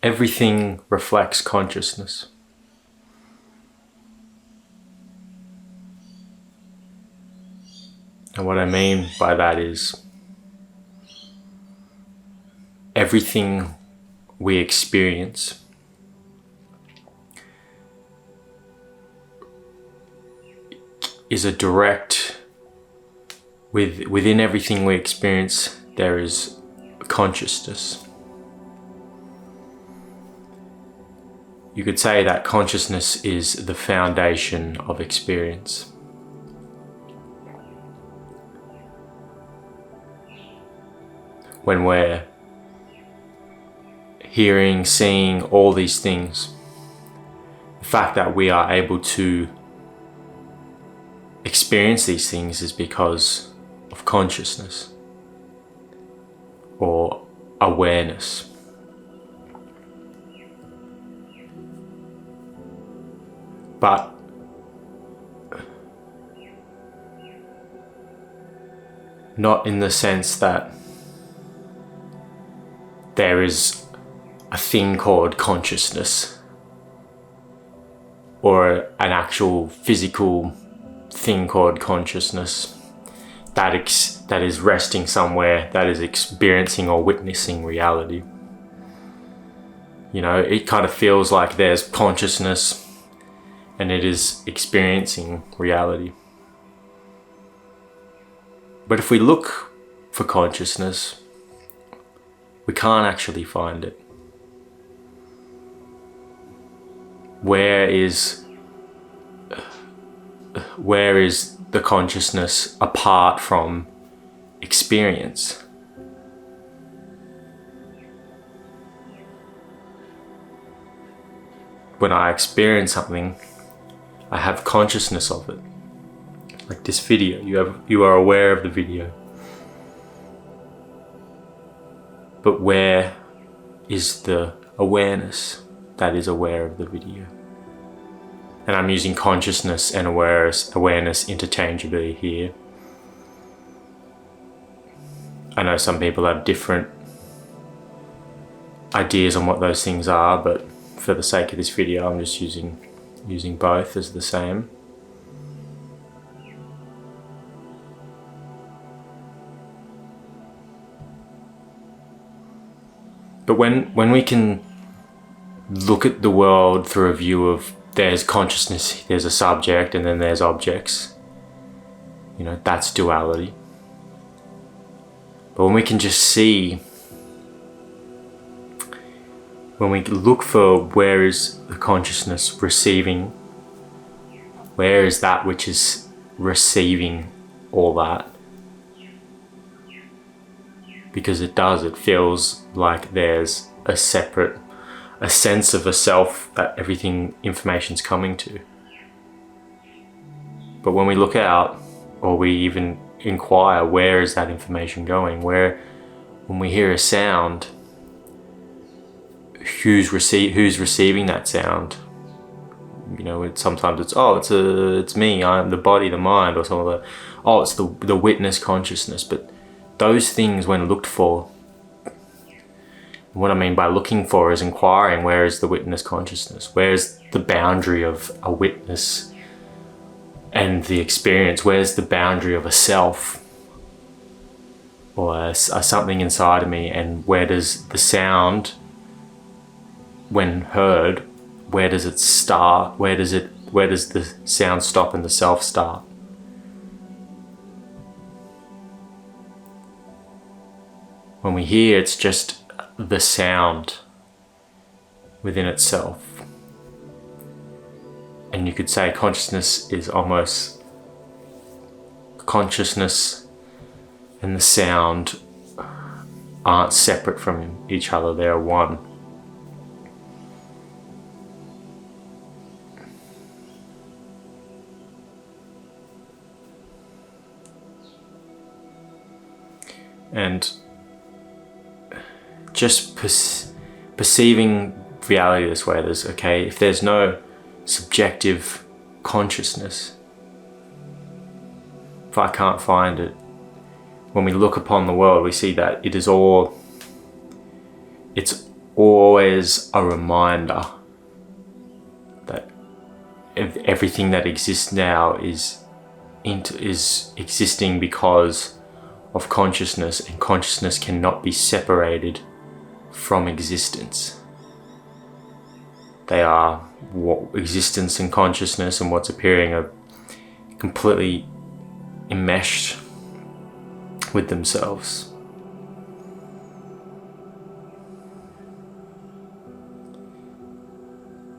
everything reflects consciousness. And what I mean by that is everything we experience is a direct, within everything we experience, there is consciousness. You could say that consciousness is the foundation of experience. When we're hearing, seeing all these things, the fact that we are able to experience these things is because of consciousness or awareness. But not in the sense that there is a thing called consciousness or an actual physical thing called consciousness that is resting somewhere, that is experiencing or witnessing reality. You know, it kind of feels like there's consciousness and it is experiencing reality. But if we look for consciousness, we can't actually find it. Where is the consciousness apart from experience? When I experience something, I have consciousness of it. Like this video, you are aware of the video. But where is the awareness that is aware of the video? And I'm using consciousness and awareness interchangeably here. I know some people have different ideas on what those things are, but for the sake of this video, I'm just using both as the same. But when we can look at the world through a view of there's consciousness, there's a subject, and then there's objects, you know, that's duality. But when we can just see, when we look for where is the consciousness receiving, where is that which is receiving all that? Because it feels like there's a sense of a self that information's coming to. But when we look out, or we even inquire, where is that information going? When we hear a sound, who's receiving that sound? You know, sometimes it's me, I'm the body, the mind, or something like that. Oh, it's the witness consciousness. But those things, when looked for, what I mean by looking for is inquiring, where is the witness consciousness? Where is the boundary of a witness and the experience? Where's the boundary of a self or a something inside of me? And where does the sound, when heard, where does it start? Where does the sound stop and the self start? When we hear, it's just the sound within itself. And you could say consciousness is almost consciousness and the sound aren't separate from each other, they're one. And just perceiving reality this way, if there's no subjective consciousness, if I can't find it, when we look upon the world, we see that it's always a reminder that everything that exists now is existing because of consciousness, and consciousness cannot be separated from existence. They are what existence and consciousness and what's appearing are completely enmeshed with themselves.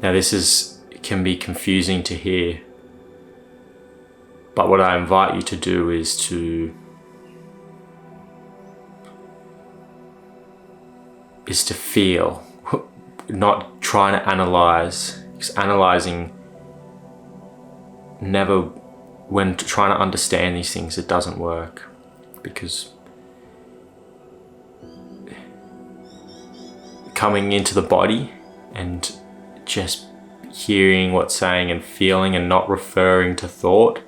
Now this can be confusing to hear, but what I invite you to do is to feel, not trying to analyze, because analyzing never, when trying to understand these things, it doesn't work, because coming into the body and just hearing what's saying and feeling and not referring to thought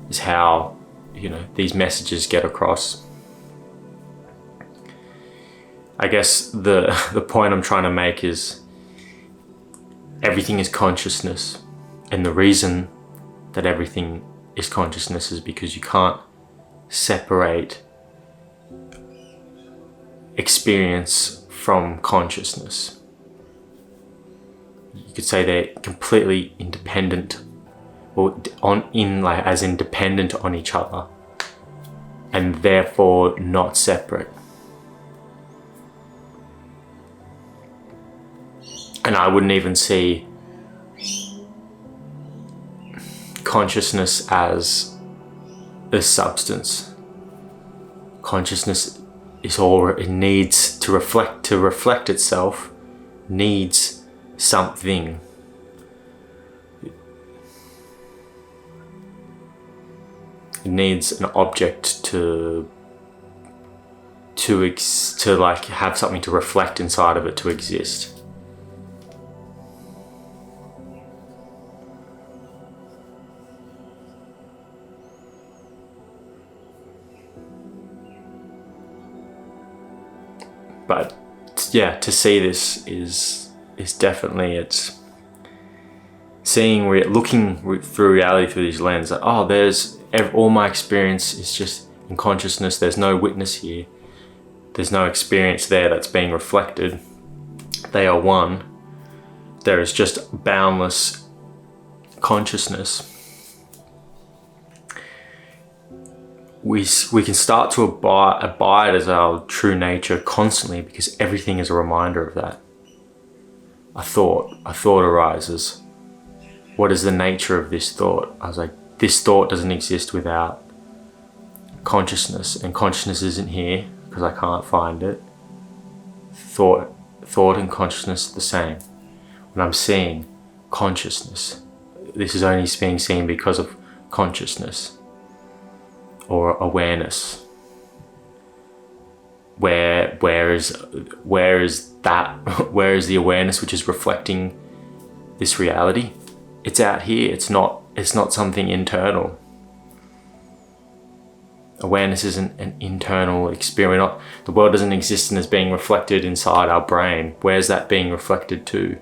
is how, these messages get across. I guess the point I'm trying to make is everything is consciousness, and the reason that everything is consciousness is because you can't separate experience from consciousness. You could say they're completely independent, or as in dependent on each other, and therefore not separate. And I wouldn't even see consciousness as a substance. Consciousness is all it needs to reflect itself, needs something. It needs an object to have something to reflect inside of it to exist. But yeah, to see this is definitely, it's seeing, looking through reality through these lenses. Like, there's all my experience is just in consciousness. There's no witness here. There's no experience there that's being reflected. They are one. There is just boundless consciousness. We can start to abide as our true nature constantly, because everything is a reminder of that. A thought arises. What is the nature of this thought? I was like, this thought doesn't exist without consciousness, and consciousness isn't here because I can't find it. Thought and consciousness are the same. When I'm seeing consciousness, this is only being seen because of consciousness or awareness. Where is that? Where is the awareness which is reflecting this reality? It's out here. It's not something internal. Awareness isn't an internal experience. The world doesn't exist and is being reflected inside our brain. Where's that being reflected to?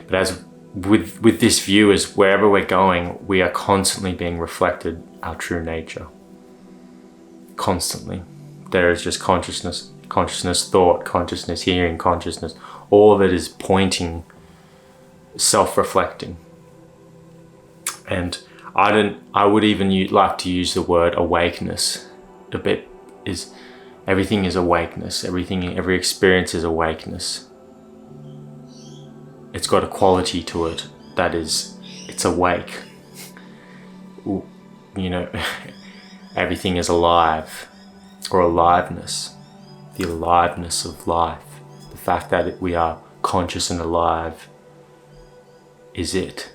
But as with this view, as wherever we're going, we are constantly being reflected our true nature. Constantly. There is just consciousness, thought, consciousness, hearing, consciousness. All of it is pointing, self-reflecting. And I would even like to use the word awakeness a bit. Everything is awakeness. Every experience is awakeness. It's got a quality to it that it's awake. Everything is alive, or aliveness. The aliveness of life. The fact that we are conscious and alive is it.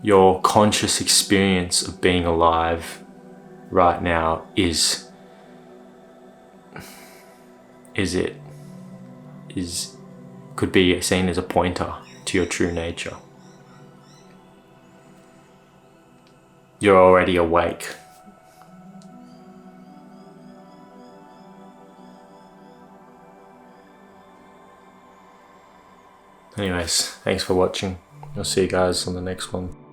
Your conscious experience of being alive right now is could be seen as a pointer to your true nature. You're already awake. Anyways, thanks for watching. I'll see you guys on the next one.